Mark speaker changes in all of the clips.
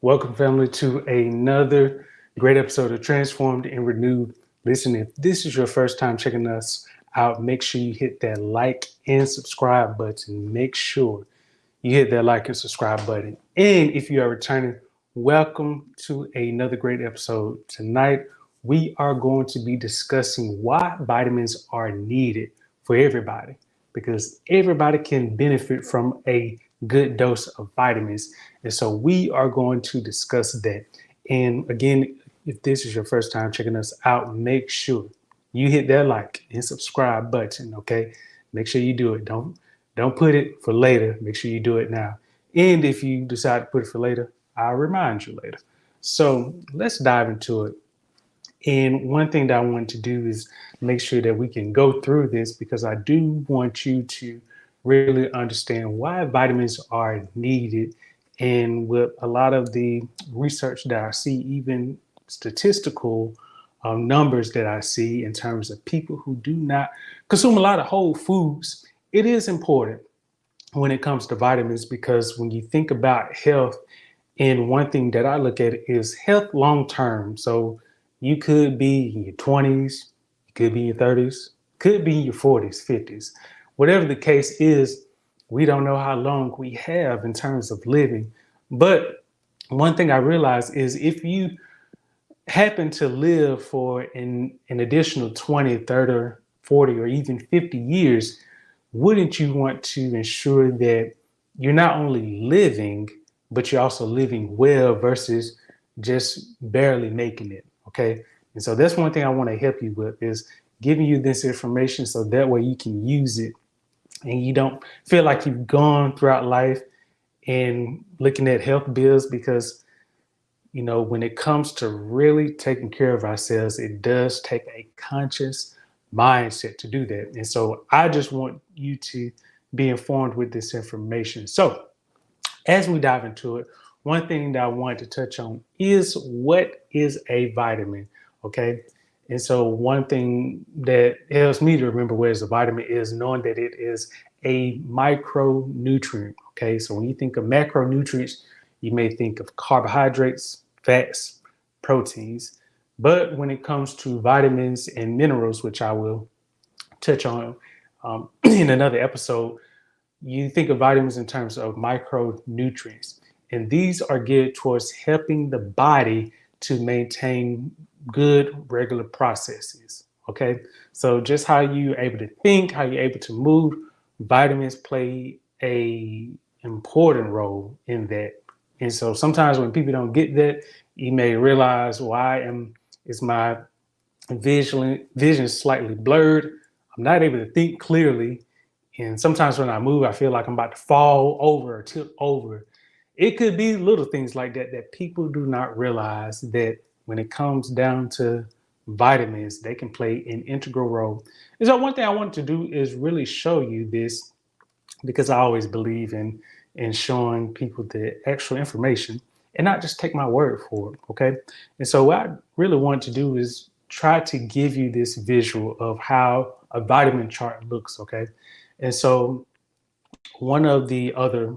Speaker 1: Welcome, family, to another great episode of Transformed and Renewed. Listen, if this is your first time checking us out, make sure you hit that like and subscribe button. Make sure you hit that like and subscribe button. And if you are returning, welcome to another great episode. Tonight, we are going to be discussing why vitamins are needed for everybody, because everybody can benefit from a good dose of vitamins. And so we are going to discuss that. And again, if this is your first time checking us out, make sure you hit that like and subscribe button, okay? Make sure you do it. Don't put it for later. Make sure you do it now. And if you decide to put it for later, I'll remind you later. So let's dive into it. And one thing that I want to do is make sure that we can go through this because I do want you to really understand why vitamins are needed. And with a lot of the research that I see, even statistical numbers that I see in terms of people who do not consume a lot of whole foods, it is important when it comes to vitamins because when you think about health, and one thing that I look at is health long term. So you could be in your 20s, you could be in your 30s, could be in your 40s, 50s. Whatever the case is, we don't know how long we have in terms of living. But one thing I realize is if you happen to live for an additional 20, 30, 40, or even 50 years, wouldn't you want to ensure that you're not only living, but you're also living well versus just barely making it? Okay. And so that's one thing I want to help you with is giving you this information so that way you can use it and you don't feel like you've gone throughout life and looking at health bills because when it comes to really taking care of ourselves, it does take a conscious mindset to do that. And so I just want you to be informed with this information. So as we dive into it, one thing that I wanted to touch on is what is a vitamin? Okay. And so one thing that helps me to remember what is a vitamin is knowing that it is a micronutrient. Okay. So when you think of macronutrients, you may think of carbohydrates, fats, proteins. But when it comes to vitamins and minerals, which I will touch on in another episode, you think of vitamins in terms of micronutrients. And these are geared towards helping the body to maintain good regular processes. Okay. So just how you're able to think, how you're able to move, vitamins play a important role in that. And so sometimes when people don't get that, you may realize why is my vision slightly blurred. I'm not able to think clearly. And sometimes when I move, I feel like I'm about to fall over or tip over. It could be little things like that that people do not realize that when it comes down to vitamins, they can play an integral role. And so one thing I wanted to do is really show you this because I always believe in showing people the actual information and not just take my word for it. Okay. And so what I really want to do is try to give you this visual of how a vitamin chart looks. Okay. And so one of the other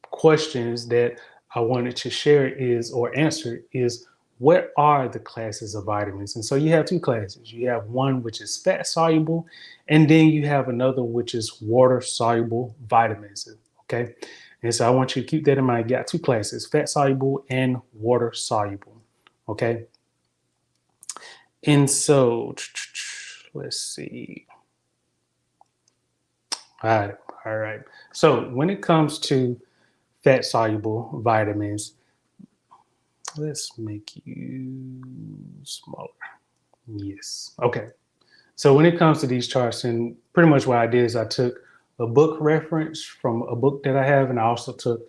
Speaker 1: questions that I wanted to share is or answer is what are the classes of vitamins? And so you have two classes. You have one which is fat soluble, and then you have another which is water soluble vitamins. Okay. And so I want you to keep that in mind. You got two classes, fat soluble and water soluble. Okay. And so let's see. All right. All right. So when it comes to fat soluble vitamins, let's make you smaller. Yes. Okay. So when it comes to these charts, and pretty much what I did is I took a book reference from a book that I have, and I also took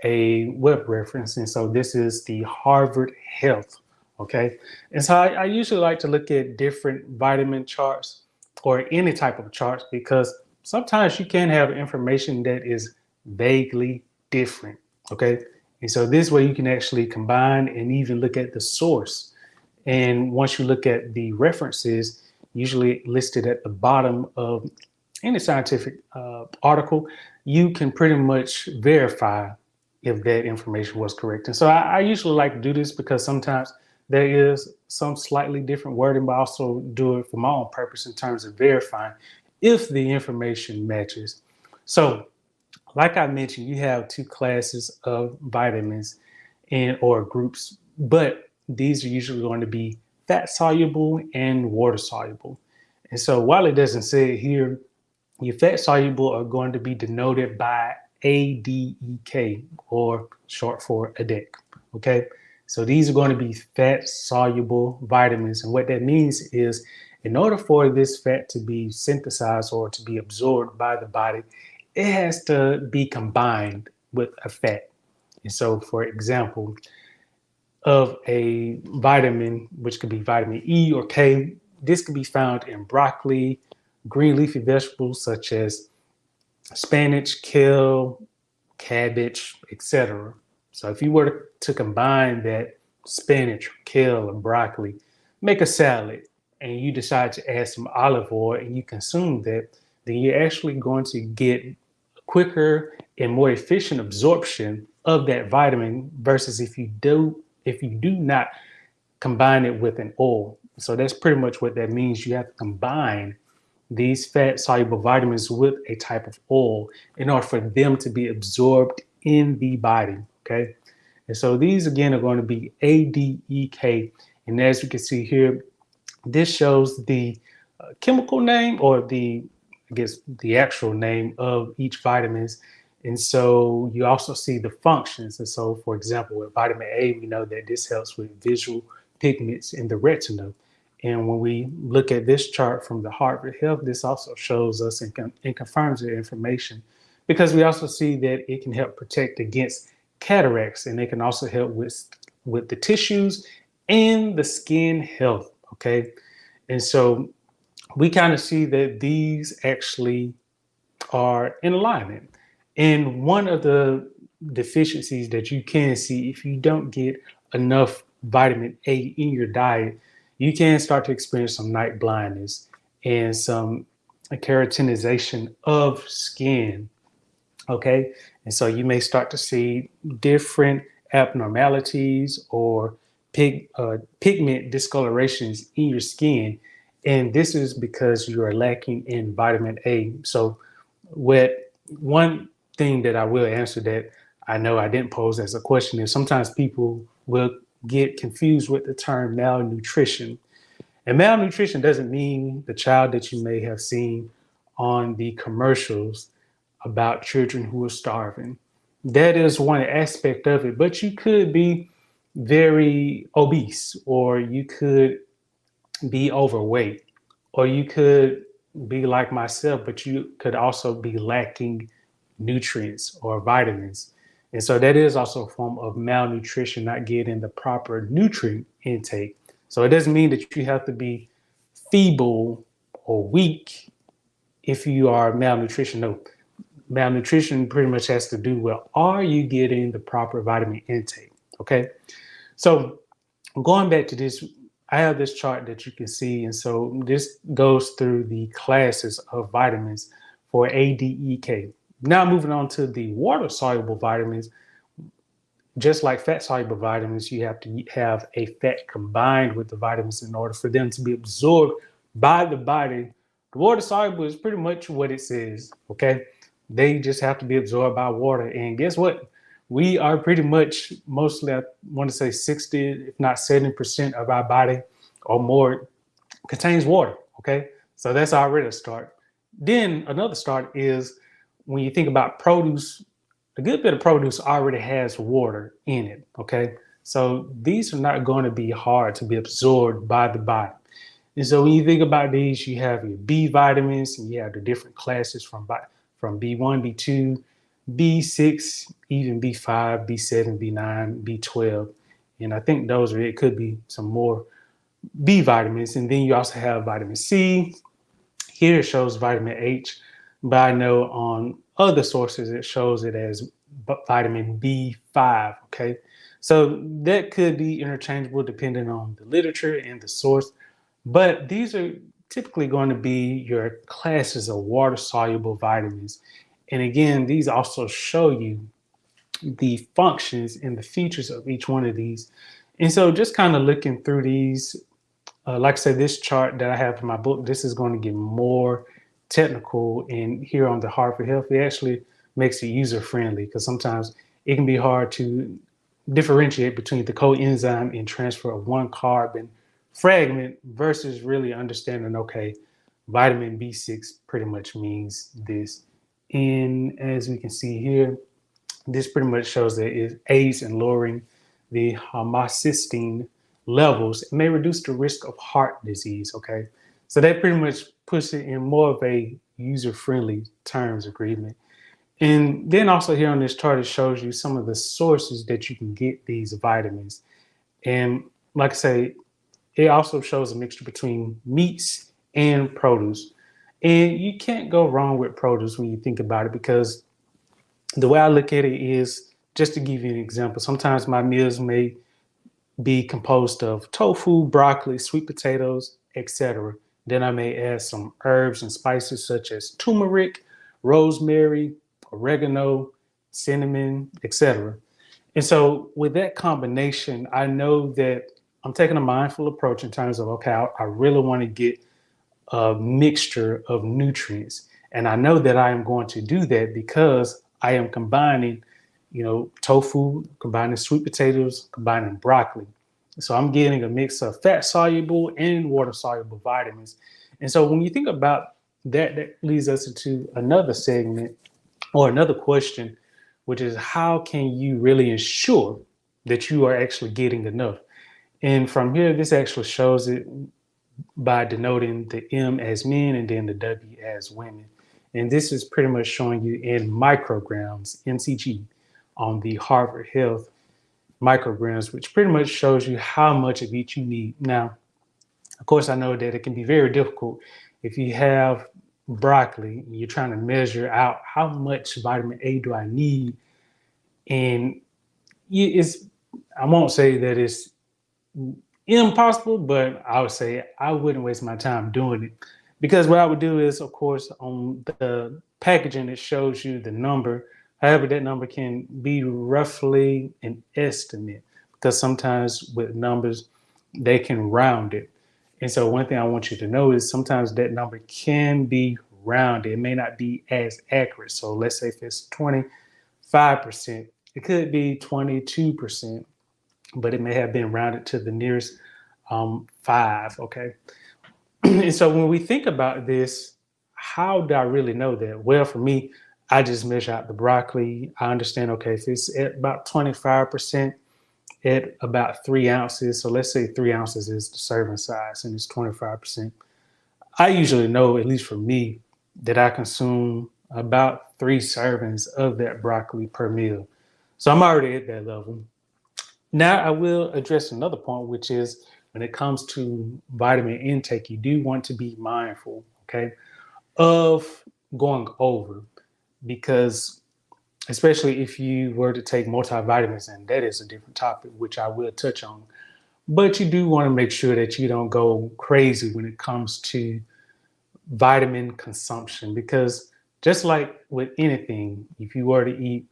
Speaker 1: a web reference. And so this is the Harvard Health. Okay. And so I usually like to look at different vitamin charts or any type of charts because sometimes you can have information that is vaguely different. Okay. And so this way you can actually combine and even look at the source. And once you look at the references, usually listed at the bottom of any scientific article, you can pretty much verify if that information was correct. And so I usually like to do this because sometimes there is some slightly different wording, but I also do it for my own purpose in terms of verifying if the information matches. So like I mentioned, you have two classes of vitamins and or groups, but these are usually going to be fat soluble and water soluble. And so while it doesn't say it here, your fat soluble are going to be denoted by ADEK, or short for ADEK. Okay, so these are going to be fat soluble vitamins, and what that means is, in order for this fat to be synthesized or to be absorbed by the body, it has to be combined with a fat. And so, for example, of a vitamin, which could be vitamin E or K, this could be found in broccoli, green leafy vegetables such as spinach, kale, cabbage, etc. So if you were to combine that spinach, kale, and broccoli, make a salad, and you decide to add some olive oil and you consume that, then you're actually going to get quicker and more efficient absorption of that vitamin versus if you do not combine it with an oil. So that's pretty much what that means. You have to combine these fat soluble vitamins with a type of oil in order for them to be absorbed in the body. Okay. And so these again are going to be ADEK. And as you can see here, this shows the chemical name, or I guess the actual name of each vitamins. And so you also see the functions. And so, for example, with vitamin A, we know that this helps with visual pigments in the retina. And when we look at this chart from the Harvard Health, this also shows us and confirms the information, because we also see that it can help protect against cataracts, and it can also help with the tissues and the skin health. Okay. And so we kind of see that these actually are in alignment. And one of the deficiencies that you can see if you don't get enough vitamin A in your diet, you can start to experience some night blindness and some keratinization of skin. Okay. And so you may start to see different abnormalities or pigment discolorations in your skin. And this is because you are lacking in vitamin A. So, one thing that I will answer that I know I didn't pose as a question is, sometimes people will get confused with the term malnutrition. And malnutrition doesn't mean the child that you may have seen on the commercials about children who are starving. That is one aspect of it, but you could be very obese, or you could be overweight, or you could be like myself, but you could also be lacking nutrients or vitamins. And so that is also a form of malnutrition, not getting the proper nutrient intake. So it doesn't mean that you have to be feeble or weak if you are malnutrition. No, malnutrition pretty much has to do with, are you getting the proper vitamin intake? Okay. So going back to this, I have this chart that you can see. And so this goes through the classes of vitamins for ADEK. Now moving on to the water soluble vitamins. Just like fat soluble vitamins, you have to have a fat combined with the vitamins in order for them to be absorbed by the body. The water soluble is pretty much what it says. Okay. They just have to be absorbed by water. And guess what? We are pretty much mostly, I want to say 60, if not 70% of our body or more contains water. Okay. So that's already a start. Then another start is when you think about produce, a good bit of produce already has water in it. Okay. So these are not going to be hard to be absorbed by the body. And so when you think about these, you have your B vitamins, and you have the different classes from B1, B2, B6, even B5, B7, B9, B12. And I think those are it. Could be some more B vitamins. And then you also have vitamin C. Here it shows vitamin H, but I know on other sources it shows it as vitamin B5. Okay. So that could be interchangeable depending on the literature and the source. But these are typically going to be your classes of water soluble vitamins. And again, these also show you the functions and the features of each one of these. And so just kind of looking through these, like I said, this chart that I have in my book, this is going to get more technical. And here on the Harvard Health, it actually makes it user friendly because sometimes it can be hard to differentiate between the coenzyme and transfer of one carbon fragment versus really understanding, okay, vitamin B6 pretty much means this. And as we can see here, this pretty much shows that it aids in lowering the homocysteine levels. It may reduce the risk of heart disease, okay? So that pretty much puts it in more of a user-friendly terms agreement. And then also here on this chart, it shows you some of the sources that you can get these vitamins. And like I say, it also shows a mixture between meats and produce. And you can't go wrong with produce when you think about it, because the way I look at it is, just to give you an example, sometimes my meals may be composed of tofu, broccoli, sweet potatoes, etc. Then I may add some herbs and spices such as turmeric, rosemary, oregano, cinnamon, etc. And so with that combination, I know that I'm taking a mindful approach in terms of, okay, I really want to get a mixture of nutrients. And I know that I am going to do that because I am combining, tofu, combining sweet potatoes, combining broccoli. So I'm getting a mix of fat soluble and water soluble vitamins. And so when you think about that, that leads us into another segment or another question, which is how can you really ensure that you are actually getting enough? And from here, this actually shows it by denoting the M as men and then the W as women. And this is pretty much showing you in micrograms, MCG, on the Harvard Health micrograms, which pretty much shows you how much of each you need. Now, of course, I know that it can be very difficult if you have broccoli and you're trying to measure out how much vitamin A do I need. And I won't say that it's impossible, but I would say I wouldn't waste my time doing it, because what I would do is, of course, on the packaging, it shows you the number. However, that number can be roughly an estimate, because sometimes with numbers, they can round it. And so one thing I want you to know is sometimes that number can be rounded. It may not be as accurate. So let's say if it's 25%, it could be 22%, but it may have been rounded to the nearest 5, okay? And so when we think about this, how do I really know that? Well, for me, I just measure out the broccoli. I understand, okay, if it's at about 25%, at about 3 ounces, so let's say 3 ounces is the serving size and it's 25%. I usually know, at least for me, that I consume about 3 servings of that broccoli per meal. So I'm already at that level. Now I will address another point, which is when it comes to vitamin intake, you do want to be mindful, okay, of going over, because especially if you were to take multivitamins, and that is a different topic, which I will touch on. But you do want to make sure that you don't go crazy when it comes to vitamin consumption, because just like with anything, if you were to eat,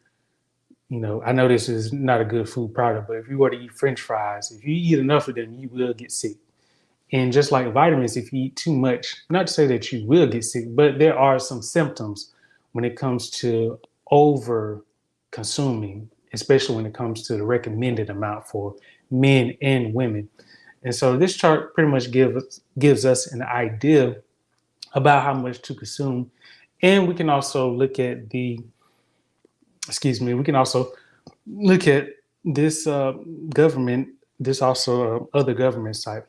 Speaker 1: I know this is not a good food product, but if you were to eat French fries, if you eat enough of them, you will get sick. And just like vitamins, if you eat too much, not to say that you will get sick, but there are some symptoms when it comes to over consuming, especially when it comes to the recommended amount for men and women. And so this chart pretty much gives us an idea about how much to consume. And we can also look at we can also look at this government, this also other government site,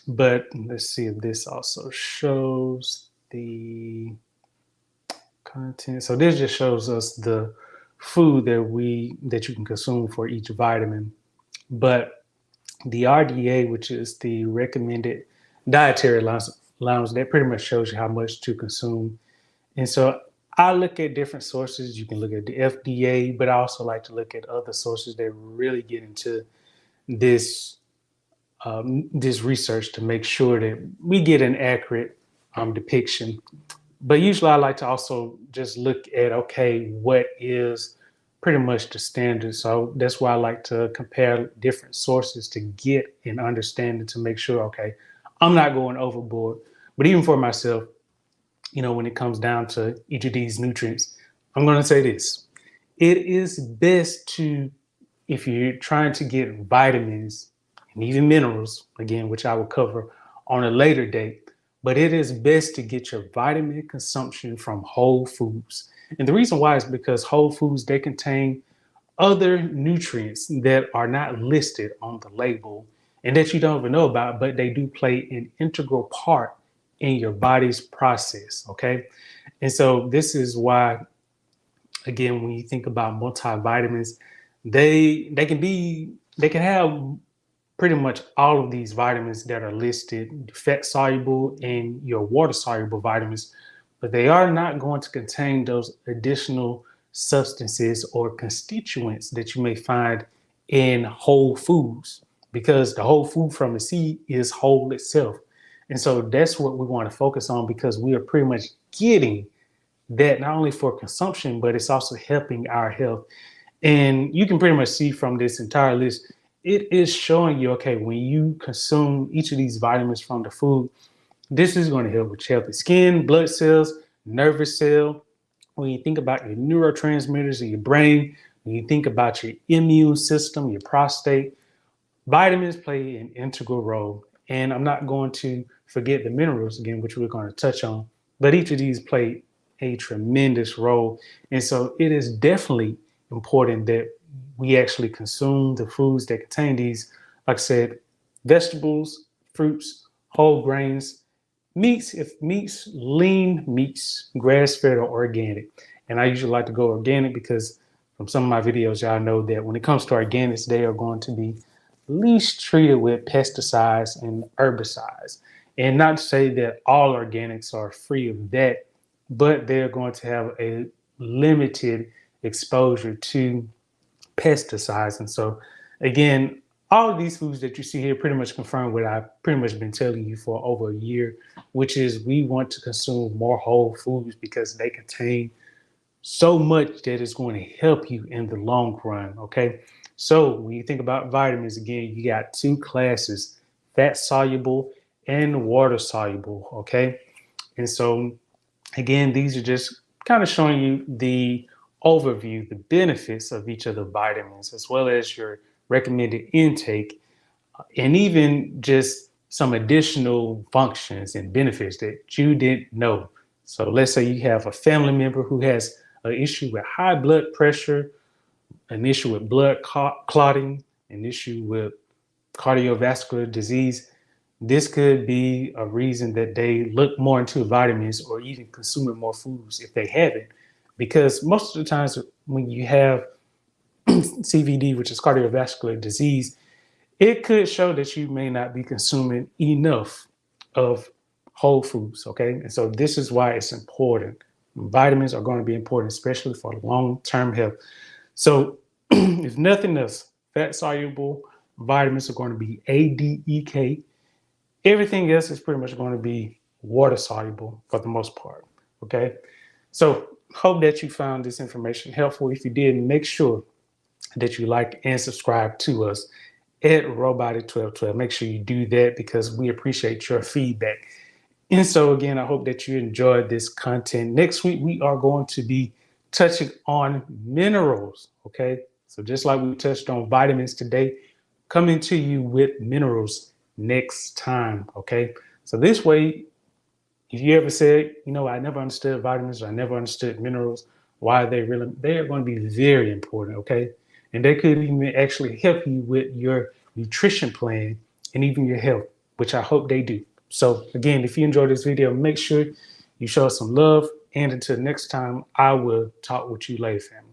Speaker 1: But let's see if this also shows the content. So this just shows us the food that you can consume for each vitamin. But the RDA, which is the recommended dietary allowance, that pretty much shows you how much to consume. And so I look at different sources. You can look at the FDA, but I also like to look at other sources that really get into this this research to make sure that we get an accurate depiction. But usually I like to also just look at, okay, what is pretty much the standard. So that's why I like to compare different sources to get an understanding to make sure, okay, I'm not going overboard. But even for myself, when it comes down to each of these nutrients, I'm going to say this. It is best to, if you're trying to get vitamins and even minerals, again, which I will cover on a later date, but it is best to get your vitamin consumption from whole foods. And the reason why is because whole foods, they contain other nutrients that are not listed on the label and that you don't even know about, but they do play an integral part in your body's process. Okay. And so this is why, again, when you think about multivitamins, they can have pretty much all of these vitamins that are listed, fat soluble and your water soluble vitamins, but they are not going to contain those additional substances or constituents that you may find in whole foods, because the whole food from the seed is whole itself. And so that's what we want to focus on, because we are pretty much getting that not only for consumption, but it's also helping our health. And you can pretty much see from this entire list, it is showing you, okay, when you consume each of these vitamins from the food, this is going to help with healthy skin, blood cells, nervous cell. When you think about your neurotransmitters in your brain, when you think about your immune system, your prostate, vitamins play an integral role. And I'm not going to forget the minerals again, which we're going to touch on, but each of these play a tremendous role. And so it is definitely important that we actually consume the foods that contain these, like I said, vegetables, fruits, whole grains, meats, lean meats, grass-fed or organic. And I usually like to go organic because from some of my videos, y'all know that when it comes to organics, they are going to be least treated with pesticides and herbicides. And not to say that all organics are free of that, but they're going to have a limited exposure to pesticides. And so, again, all of these foods that you see here pretty much confirm what I've pretty much been telling you for over a year, which is we want to consume more whole foods because they contain so much that is going to help you in the long run. Okay. So when you think about vitamins, again, you got two classes, fat soluble and water soluble. Okay. And so, again, these are just kind of showing you the overview, the benefits of each of the vitamins, as well as your recommended intake, and even just some additional functions and benefits that you didn't know. So let's say you have a family member who has an issue with high blood pressure, an issue with blood clotting, an issue with cardiovascular disease. This could be a reason that they look more into vitamins or even consuming more foods if they haven't. Because most of the times when you have CVD, which is cardiovascular disease, it could show that you may not be consuming enough of whole foods, okay? And so this is why it's important. Vitamins are going to be important, especially for long-term health. So if nothing else, fat-soluble vitamins are going to be A, D, E, K. Everything else is pretty much going to be water-soluble for the most part, okay? So hope that you found this information helpful. If you did, make sure that you like and subscribe to us at Robotic1212. Make sure you do that because we appreciate your feedback. And so again, I hope that you enjoyed this content. Next week, we are going to be touching on minerals, okay? So just like we touched on vitamins today, coming to you with minerals next time, okay? So this way, if you ever said, I never understood vitamins, or I never understood minerals, why they are going to be very important, okay? And they could even actually help you with your nutrition plan and even your health, which I hope they do. So again, if you enjoyed this video, make sure you show us some love. And until next time, I will talk with you later, family.